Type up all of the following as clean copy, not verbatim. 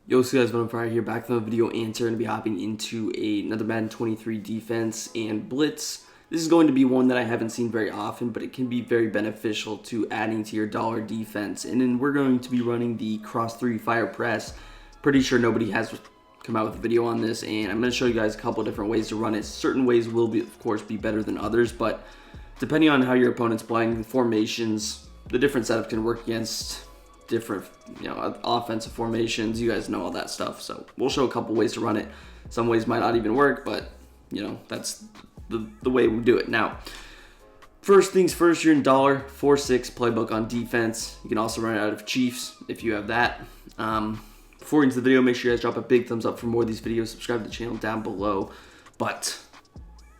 Yo, so guys, I'm Friday here, back from the video answer, and be hopping into another Madden 23 defense and blitz. This is going to be one that I haven't seen very often, but it can be very beneficial to adding to your dollar defense. And then we're going to be running the cross 3 fire press. Pretty sure nobody has come out with a video on this, and I'm going to show you guys a couple of different ways to run it. Certain ways will be, of course, be better than others, but depending on how your opponent's playing, the formations, the different setup can work against different, offensive formations. You guys know all that stuff. So we'll show a couple ways to run it. Some ways might not even work, but that's the way we do it. Now, first things first, you're in $4.6 playbook on defense. You can also run it out of Chiefs if you have that. Before we get into the video, make sure you guys drop a big thumbs up for more of these videos. Subscribe to the channel down below. But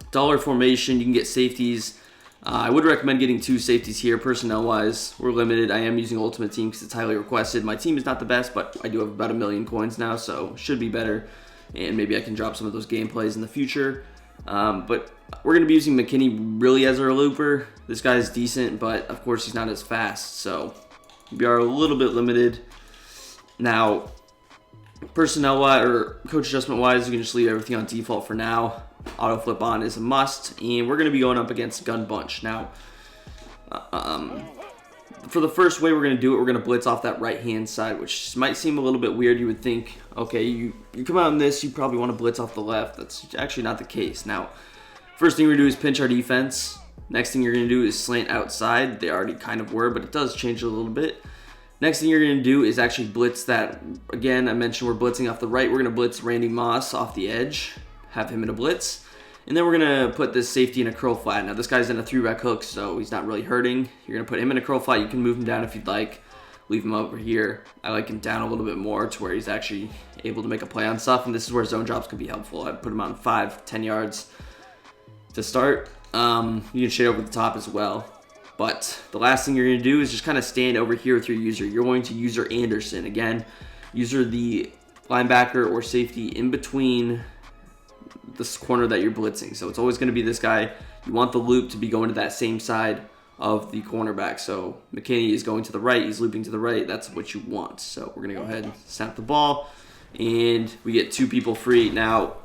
dollar formation, you can get safeties. I would recommend getting 2 safeties here. Personnel-wise, we're limited. I am using Ultimate Team because it's highly requested. My team is not the best, but I do have about 1 million coins now, so should be better. And maybe I can drop some of those gameplays in the future. But we're going to be using McKinney really as our looper. This guy is decent, but of course he's not as fast, so we are a little bit limited. Now, personnel-wise or coach adjustment-wise, you can just leave everything on default for now. Auto flip on is a must, and we're going to be going up against Gun Bunch. Now, for the first way we're going to do it, we're going to blitz off that right-hand side, which might seem a little bit weird. You would think, okay, you come out in this, you probably want to blitz off the left. That's actually not the case. Now, first thing we're going to do is pinch our defense. Next thing you're going to do is slant outside. They already kind of were, but it does change a little bit. Next thing you're going to do is actually blitz that. Again, I mentioned we're blitzing off the right. We're going to blitz Randy Moss off the edge, have him in a blitz. And then we're going to put this safety in a curl flat. Now, this guy's in a 3-back hook, so he's not really hurting. You're going to put him in a curl flat. You can move him down if you'd like. Leave him over here. I like him down a little bit more to where he's actually able to make a play on stuff. And this is where zone drops can be helpful. I'd put him on 5-10 yards to start. You can shade over the top as well. But the last thing you're going to do is just kind of stand over here with your user. You're going to user Anderson. Again, user the linebacker or safety in between this corner that you're blitzing. So it's always going to be this guy. You want the loop to be going to that same side of the cornerback. So McKinney is going to the right. He's looping to the right. That's what you want. So we're going to go ahead and snap the ball, and we get 2 people free. Now,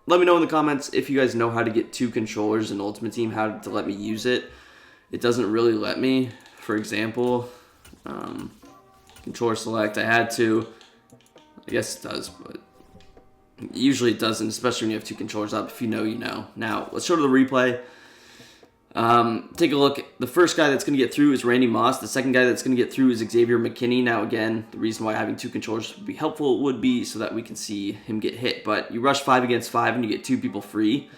let me know in the comments if you guys know how to get 2 controllers in Ultimate Team, how to let me use it. It doesn't really let me. For example, controller select, I had to. I guess it does, but usually it doesn't, especially when you have 2 controllers up. If you know, you know. Now, let's show to the replay. Take a look. The first guy that's going to get through is Randy Moss. The second guy that's going to get through is Xavier McKinney. Now, again, the reason why having 2 controllers would be helpful would be so that we can see him get hit. But you rush 5 against 5 and you get 2 people free.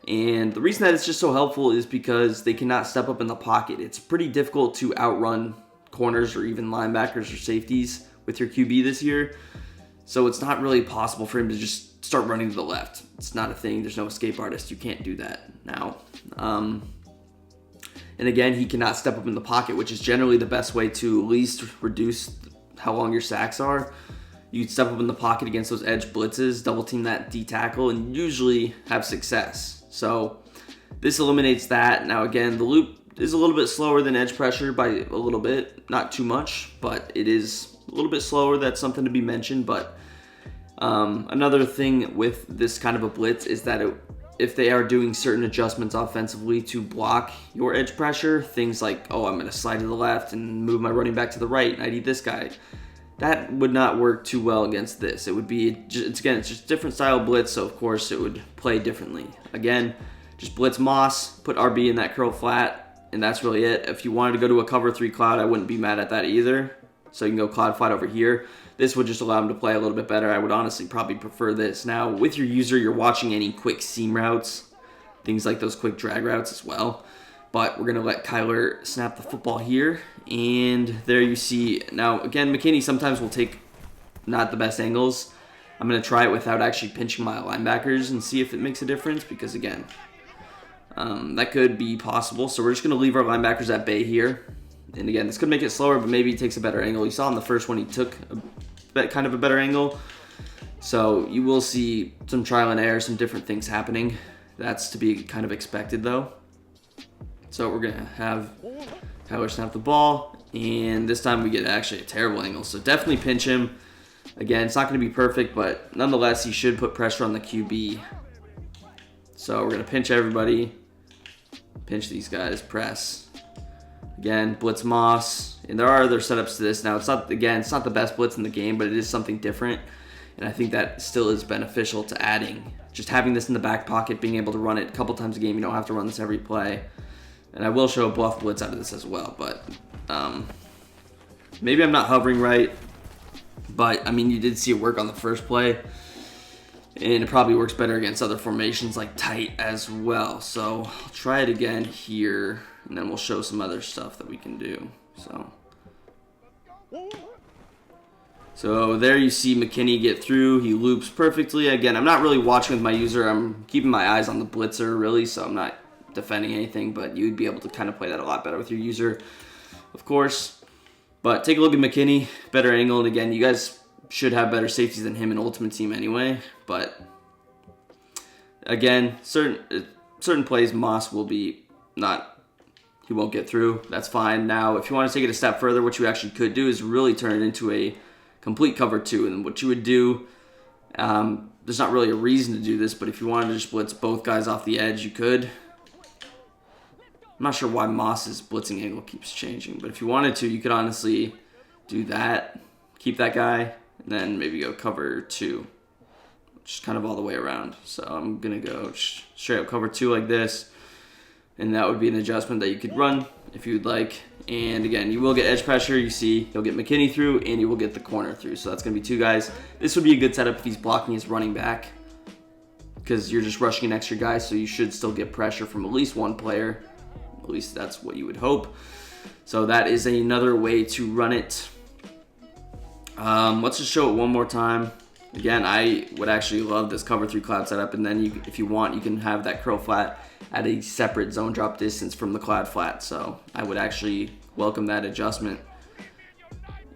And the reason that it's just so helpful is because they cannot step up in the pocket. It's pretty difficult to outrun corners or even linebackers or safeties with your QB this year. So it's not really possible for him to just start running to the left. It's not a thing. There's no escape artist. You can't do that now. And again, he cannot step up in the pocket, which is generally the best way to at least reduce how long your sacks are. You step up in the pocket against those edge blitzes, double team that D tackle, and usually have success. So this eliminates that. Now, again, the loop is a little bit slower than edge pressure by a little bit. Not too much, but it is a little bit slower. That's something to be mentioned. But another thing with this kind of a blitz is that if they are doing certain adjustments offensively to block your edge pressure, things like, oh, I'm going to slide to the left and move my running back to the right, and I need this guy. That would not work too well against this. It would be, it's just different style blitz, so of course it would play differently. Again, just blitz Moss, put RB in that curl flat, and that's really it. If you wanted to go to a cover 3 cloud, I wouldn't be mad at that either. So you can go cloud flat over here. This would just allow him to play a little bit better. I would honestly probably prefer this. Now, with your user, you're watching any quick seam routes, things like those quick drag routes as well. But we're going to let Kyler snap the football here. And there you see. Now, again, McKinney sometimes will take not the best angles. I'm going to try it without actually pinching my linebackers and see if it makes a difference. Because, again, that could be possible. So we're just going to leave our linebackers at bay here. And, again, this could make it slower, but maybe he takes a better angle. You saw in the first one he took kind of a better angle. So you will see some trial and error, some different things happening. That's to be kind of expected, though. So we're going to have Kyler snap the ball, and this time we get actually a terrible angle. So definitely pinch him. Again, it's not going to be perfect, but nonetheless, he should put pressure on the QB. So we're going to pinch everybody. Pinch these guys, press. Again, blitz Moss. And there are other setups to this. Now, it's not the best blitz in the game, but it is something different. And I think that still is beneficial to adding. Just having this in the back pocket, being able to run it a couple times a game. You don't have to run this every play. And I will show a bluff blitz out of this as well. But maybe I'm not hovering right. But, I mean, you did see it work on the first play. And it probably works better against other formations like tight as well. So I'll try it again here. And then we'll show some other stuff that we can do. So there you see McKinney get through. He loops perfectly. Again, I'm not really watching with my user. I'm keeping my eyes on the blitzer, really. So I'm not defending anything. But you'd be able to kind of play that a lot better with your user, of course. But take a look at McKinney. Better angle. And again, you guys should have better safeties than him in Ultimate Team anyway. But again, certain plays Moss will be not, he won't get through. That's fine. Now, if you want to take it a step further, what you actually could do is really turn it into a complete cover 2. And what you would do, there's not really a reason to do this, but if you wanted to just blitz both guys off the edge, you could. I'm not sure why Moss's blitzing angle keeps changing, but if you wanted to, you could honestly do that. Keep that guy, and then maybe go cover 2. Just kind of all the way around. So I'm going to go straight up cover 2 like this. And that would be an adjustment that you could run if you'd like. And again, you will get edge pressure. You see, you'll get McKinney through, and you will get the corner through. So that's going to be 2 guys. This would be a good setup if he's blocking his running back, because you're just rushing an extra guy, so you should still get pressure from at least one player. At least that's what you would hope. So that is another way to run it. Let's just show it one more time. Again, I would actually love this cover 3 cloud setup, and then if you want, you can have that curl flat at a separate zone drop distance from the cloud flat. So I would actually welcome that adjustment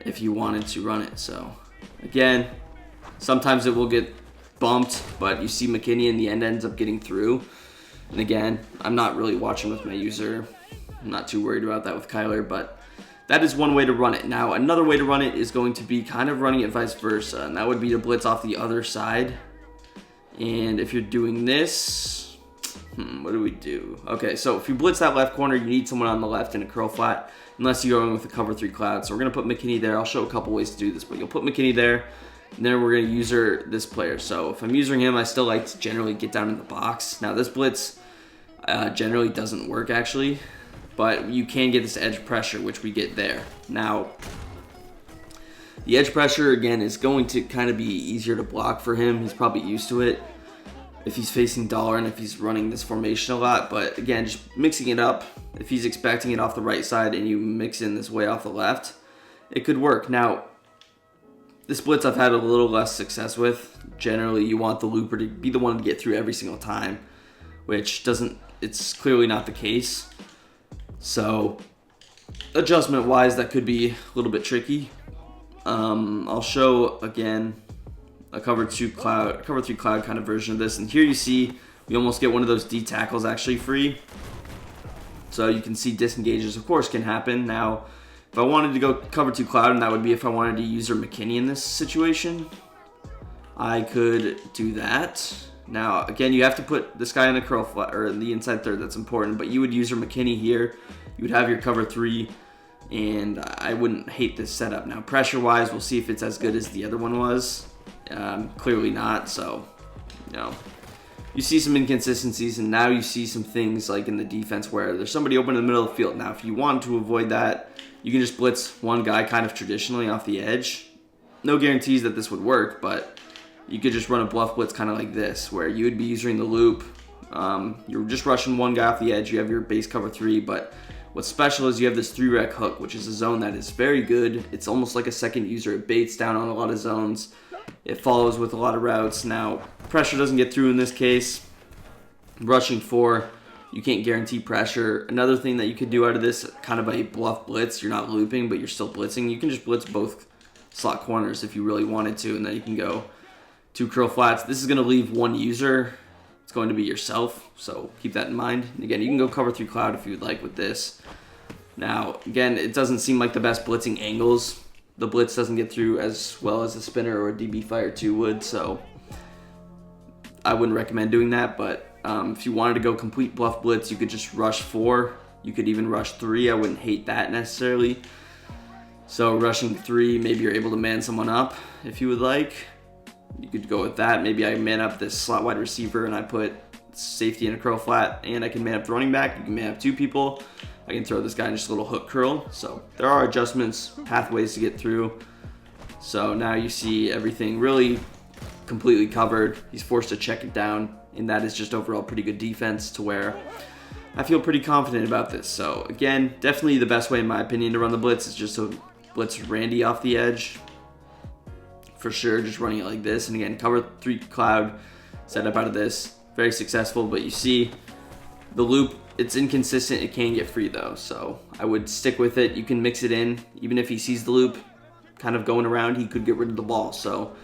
if you wanted to run it. So again, sometimes it will get bumped, but you see McKinney in the end ends up getting through. And again, I'm not really watching with my user. I'm not too worried about that with Kyler, but that is one way to run it. Now, another way to run it is going to be kind of running it vice versa, and that would be to blitz off the other side. And if you're doing this, what do we do? Okay, so if you blitz that left corner, you need someone on the left in a curl flat, unless you're going with a cover 3 cloud. So we're going to put McKinney there. I'll show a couple ways to do this, but you'll put McKinney there, and then we're going to user this player. So if I'm using him, I still like to generally get down in the box. Now, this blitz generally doesn't work, actually, but you can get this edge pressure, which we get there. Now, the edge pressure, again, is going to kind of be easier to block for him. He's probably used to it if he's facing dollar and if he's running this formation a lot. But again, just mixing it up, if he's expecting it off the right side and you mix in this way off the left, it could work. Now, this blitz I've had a little less success with. Generally, you want the looper to be the one to get through every single time, which it's clearly not the case. So adjustment-wise, that could be a little bit tricky. I'll show again a cover 3 cloud kind of version of this, and here you see we almost get one of those D tackles actually free. So you can see disengages, of course, can happen. Now, if I wanted to go cover 2 cloud, and that would be if I wanted to use McKinney in this situation, I could do that. Now, again, you have to put this guy in the curl flat, or in the inside third. That's important. But you would use your McKinney here. You would have your cover 3, and I wouldn't hate this setup. Now, pressure-wise, we'll see if it's as good as the other one was. Clearly not. So, you see some inconsistencies, and now you see some things like in the defense where there's somebody open in the middle of the field. Now, if you want to avoid that, you can just blitz one guy kind of traditionally off the edge. No guarantees that this would work, but you could just run a bluff blitz kind of like this, where you would be using the loop. You're just rushing one guy off the edge. You have your base cover 3, but what's special is you have this 3-rec hook, which is a zone that is very good. It's almost like a second user. It baits down on a lot of zones. It follows with a lot of routes. Now, pressure doesn't get through in this case. Rushing 4, you can't guarantee pressure. Another thing that you could do out of this, kind of a bluff blitz, you're not looping, but you're still blitzing. You can just blitz both slot corners if you really wanted to, and then you can go 2 curl flats. This is going to leave one user. It's going to be yourself, so keep that in mind. And again, you can go cover 3 cloud if you would like with this. Now, again, it doesn't seem like the best blitzing angles, the blitz doesn't get through as well as a spinner or a DB Fire 2 would, so I wouldn't recommend doing that. But if you wanted to go complete bluff blitz, you could just rush 4. You could even rush 3. I wouldn't hate that necessarily. So rushing 3, maybe you're able to man someone up if you would like. You could go with that. Maybe I man up this slot wide receiver and I put safety in a curl flat, and I can man up the running back. You can man up 2 people. I can throw this guy in just a little hook curl. So there are adjustments, pathways to get through. So now you see everything really completely covered. He's forced to check it down, and that is just overall pretty good defense to where I feel pretty confident about this. So again, definitely the best way in my opinion to run the blitz is just to blitz Randy off the edge. For sure, just running it like this. And again, cover 3 cloud setup out of this. Very successful, but you see the loop, it's inconsistent. It can get free though, so I would stick with it. You can mix it in. Even if he sees the loop kind of going around, he could get rid of the ball. So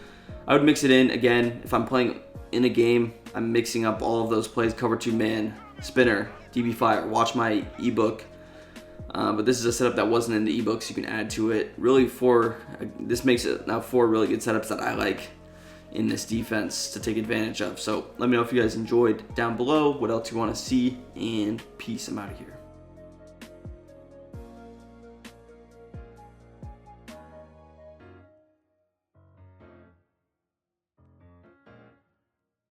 I would mix it in. Again, if I'm playing in a game, I'm mixing up all of those plays. Cover 2 man, spinner, DB Fire. Watch my ebook. But this is a setup that wasn't in the ebooks. You can add to it. Really, this makes it now 4 really good setups that I like in this defense to take advantage of. So let me know if you guys enjoyed down below, what else you want to see, and peace. I'm out of here.